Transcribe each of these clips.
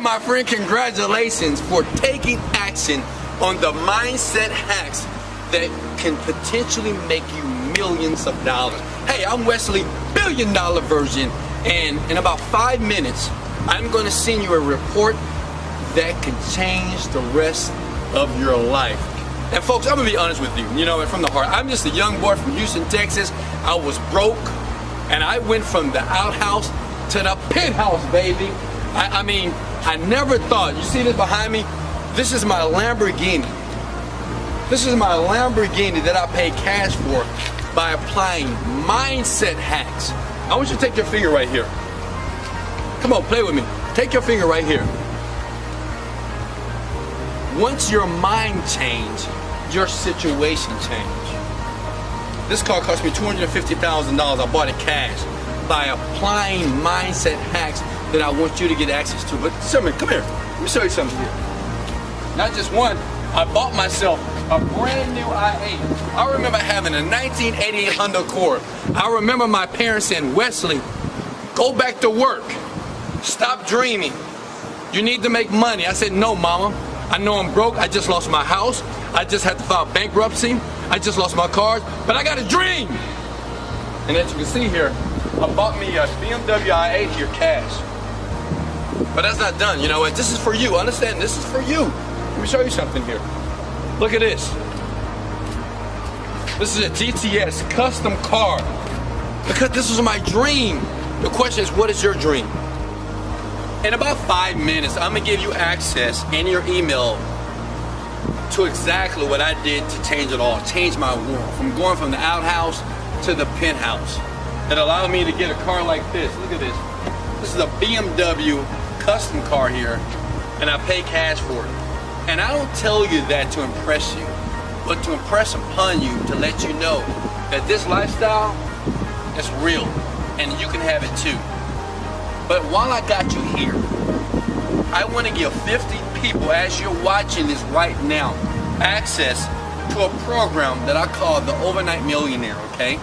my friend, congratulations for taking action on the mindset hacks that can potentially make you millions of dollars. Hey, I'm Wesley, $1 billion version, and in about 5 minutes, I'm going to send you a report that can change the rest of your life. And folks, I'm going to be honest with you, from the heart. I'm just a young boy from Houston, Texas. I was broke, and I went from the outhouse to the penthouse, baby. I mean, I never thought. You see this behind me? This is my Lamborghini. This is my Lamborghini that I paid cash for by applying mindset hacks. I want you to take your finger right here. Come on, play with me. Take your finger right here. Once your mind change, your situation change. This car cost me $250,000. I bought it cash by applying mindset hacks that I want you to get access to. But Simon, come here. Let me show you something here. Not just one, I bought myself a brand new i8. I remember having a 1988 Honda Accord. I remember my parents saying, Wesley, go back to work. Stop dreaming. You need to make money. I said, no, mama. I know I'm broke. I just lost my house. I just had to file bankruptcy. I just lost my cars, but I got a dream. And as you can see here, I bought me a BMW i8 here cash. But that's not done. You know what? This is for you. Understand? This is for you. Let me show you something here. Look at this. This is a GTS custom car. Because this was my dream. The question is, what is your dream? In about 5 minutes, I'm gonna give you access in your email to exactly what I did to change it all, change my world. From going from the outhouse to the penthouse. It allowed me to get a car like this. Look at this. This is a BMW custom car here, and I pay cash for it. And I don't tell you that to impress you, but to impress upon you, to let you know that this lifestyle is real, and you can have it too. But while I got you here, I want to give 50 people, as you're watching this right now, access to a program that I call the Overnight Millionaire, okay?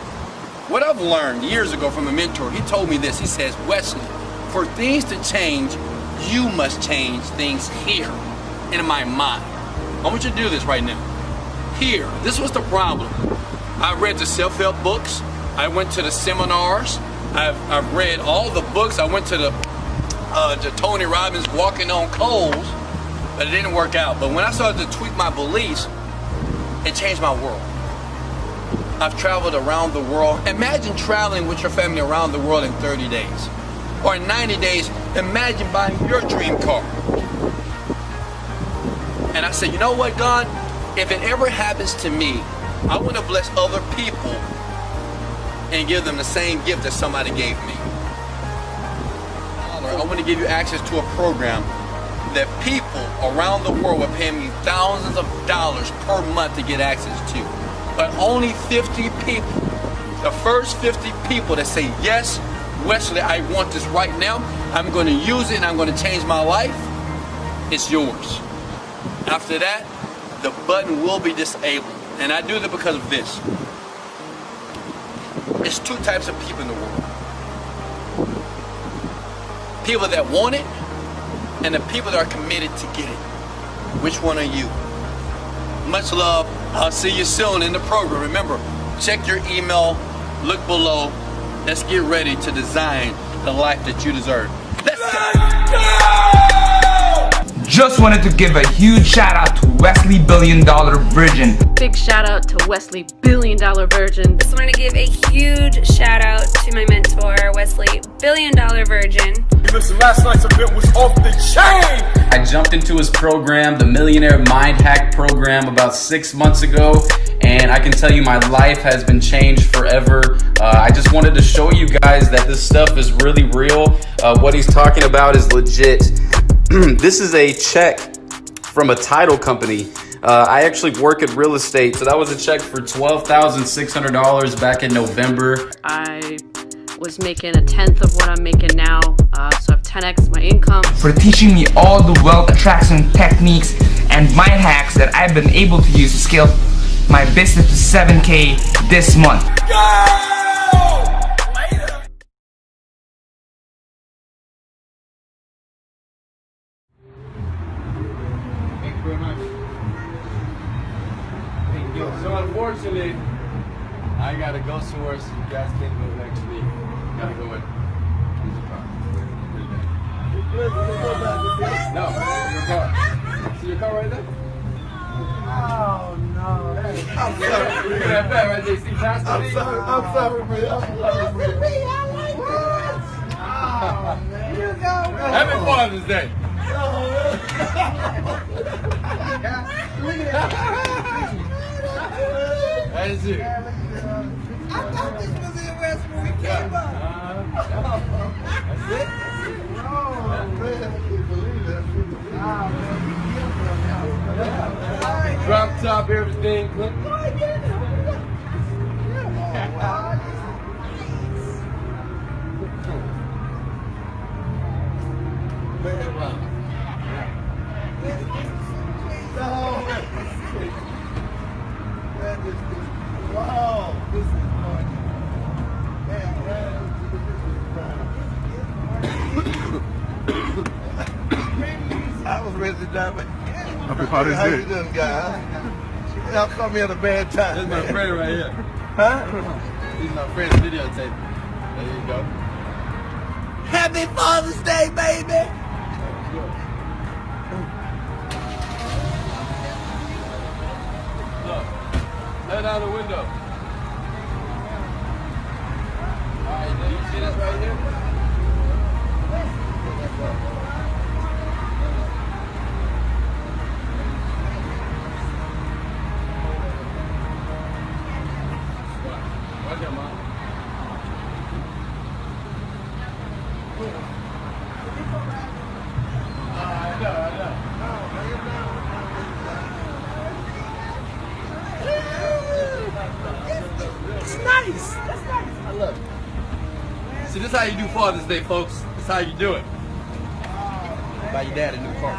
What I've learned years ago from a mentor, he told me this. He says, Wesley, for things to change, you must change things here in my mind. I want you to do this right now. Here, this was the problem. I read the self-help books. I went to the seminars. I've read all the books. I went to the Tony Robbins Walking on Coals, but it didn't work out. But when I started to tweak my beliefs, it changed my world. I've traveled around the world. Imagine traveling with your family around the world in 30 days. Or in 90 days, imagine buying your dream car. And I said, you know what, God? If it ever happens to me, I want to bless other people and give them the same gift that somebody gave me. I want to give you access to a program that people around the world will pay me thousands of dollars per month to get access to. But only 50 people, the first 50 people that say, yes, Wesley, I want this right now, I'm going to use it and I'm going to change my life, it's yours. After that, the button will be disabled. And I do that because of this. There's two types of people in the world. People that want it, and the people that are committed to get it. Which one are you? Much love. I'll see you soon in the program. Remember, check your email, look below. Let's get ready to design the life that you deserve. Let's go! Just wanted to give a huge shout out to Wesley $1 billion Virgin. Big shout out to Wesley $1 billion Virgin. Just wanted to give a huge shout out to my mentor, Wesley $1 billion Virgin. Listen, last night's event was off the chain! I jumped into his program, the Millionaire Mind Hack program, about 6 months ago, and I can tell you my life has been changed forever. I just wanted to show you guys that this stuff is really real. What he's talking about is legit. This is a check from a title company. I actually work in real estate, so that was a check for $12,600 back in November. I was making 1/10 of what I'm making now, so I've 10x my income. For teaching me all the wealth attraction techniques and mind hacks that I've been able to use to scale my business to 7K this month. Go! gotta go somewhere, so you guys can't go next to me. You gotta go in. Use your car. No, your car. See your car right there? Oh no. I'm sorry. Look at that bag right there. See past I'm sorry, man. I'm sorry, man. Oh, man. You go, man. Happy Father's Day. That's it. I thought this was in West when we came up. That's it. Oh, man. I can't believe that. Oh, man. Drop top, everything. Click. Wow, this is fun. I was ready to die, but Happy Father's how you Day. doing, guys? Y'all caught me at a bad time. That's my friend right here. Huh? He's my friend's videotape. There you go. Happy Father's Day, baby! Look, let out the window. Alright, do you see this right here? Right there, Mom. I know. It's nice! That's nice! I love it. See, this is how you do Father's Day, folks. This is how you do it. Buy your dad a new car.